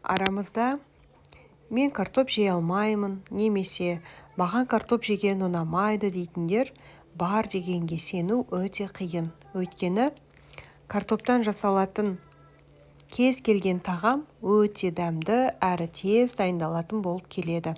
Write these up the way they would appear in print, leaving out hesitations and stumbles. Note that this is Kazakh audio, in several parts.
Арамызда мен картоп жей алмаймын, немесе маған картоп жеген ұнамайды дейтіндер бар дегенге сену өте қиын. Өйткені картоптан жасалатын кез келген тағам өте дәмді әрі тез дайындалатын болып келеді.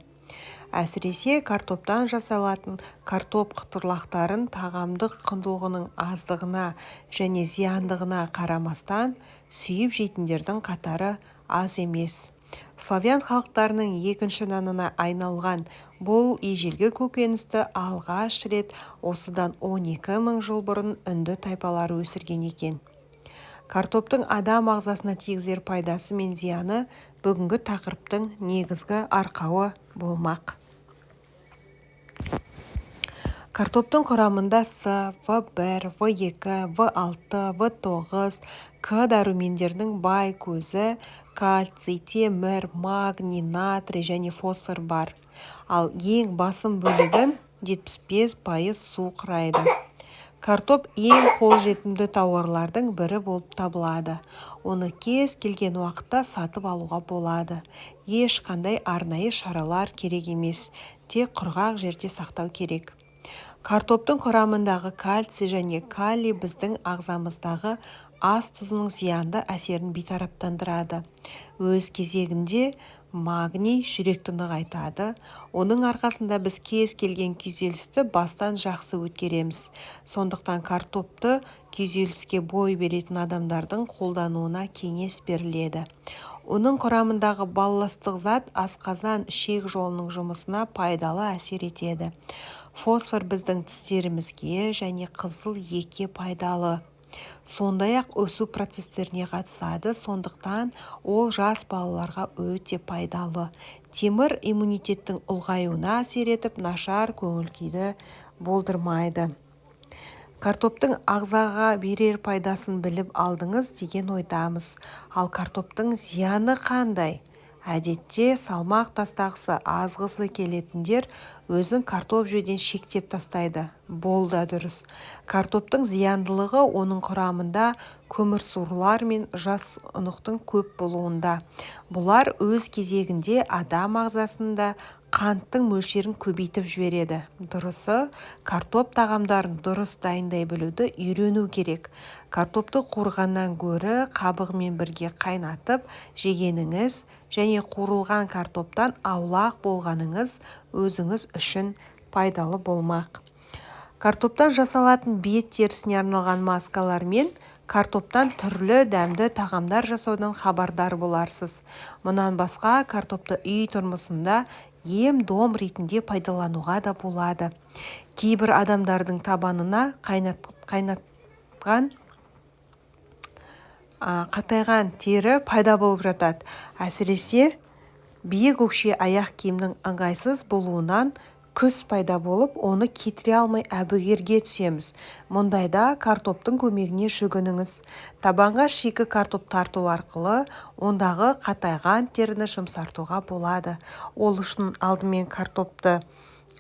Әсіресе картоптан жасалатын картоп қытырлақтарын тағамдық құндылығының аздығына және зияндығына қарамастан сүйіп жейтіндердің қатары аз емес. Славян халықтарының екінші нанына айналған бұл ежелгі көкөністі алғаш рет осыдан 12 мың жыл бұрын үнді тайпалары өсірген екен. Картоптың адам ағзасына тигізер пайдасы мен зияны бүгінгі тақырыптың негізгі арқауы болмақ. Картоптың құрамында С, В1, В2, В6, В9, К дәрумендердің бай көзі, кальций, темір, магний, натрий және фосфор бар. Ал ең басым бөлігін 75% су құрайды. Картоп ең қолжетімді тауарлардың бірі болып табылады. Оны кез келген уақытта сатып алуға болады. Ешқандай арнайы шаралар керек емес, тек құрғақ жерде сақтау керек. Картоптың құрамындағы кальций және калий біздің ағзамыздағы ас тұзының зиянды әсерін бейтараптандырады. Өз кезегінде магний жүректі нығайтады. Оның арқасында біз кез келген күйзелісті бастан жақсы өткереміз. Сондықтан картопты күйзеліске бой беретін адамдардың қолдануына кеңес беріледі. Оның құрамындағы балластық зат асқазан ішек жолының жұмысына пайдалы әсер етеді. Фосфор біздің тістерімізге және қызыл етке пайдалы. Сондай-ақ өсу процестеріне қатысады, сондықтан ол жас балаларға өте пайдалы. Темір иммунитеттің ұлғаюына әсер етіп, нашар көңіл-күйді болдырмайды. Картоптың ағзаға берер пайдасын біліп алдыңыз деген ойдамыз. Ал картоптың зияны қандай? Әдетте салмақ тастағысы азғысы келетіндер өзін картоп жеуден шектеп тастайды. Бұл да дұрыс. Картоптың зияндылығы оның құрамында көмірсулар мен жасұнықтың көп болуында. Бұлар өз кезегінде адам ағзасында қанттың мөлшерін көбейтіп жібереді. Дұрысы, картоп тағамдарын дұрыс дайындай білуді үйрену керек. Картопты қуырғаннан гөрі қабығымен бірге қайнатып жегеніңіз және қуырылған картоптан аулақ болғаныңыз өзіңіз үшін пайдалы болмақ. Картоптан жасалатын бет терісіне арналған маскалар мен картоптан түрлі дәмді тағамдар жасаудан хабардар боларсыз. Мұнан басқа картопты үй тұрмысында ем-дом ретінде пайдалануға да болады. Кейбір адамдардың табанына қатайған тері пайда болып жатады. Әсіресе биік өкше аяқ киімнің ыңғайсыз болуынан күс пайда болып, оны кетіре алмай әбігерге түсеміз. Мұндайда картоптың көмегіне жүгініңіз. Табанға шикі картоп тарту арқылы ондағы қатайған теріні жұмсартуға болады. Ол үшін алдымен картопты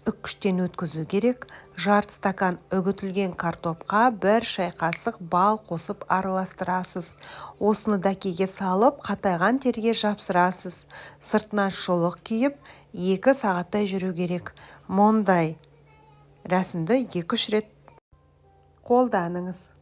үккіштен өткізу керек. Жарты стакан үгітілген картопқа 1 шай қасық бал қосып араластырасыз. Осыны дәкеге салып, қатайған терге жапсырасыз. Сыртынан шұлық күйіп, 2 сағаттай жүру керек. Мұндай рәсімді 2-3 рет қолданыңыз.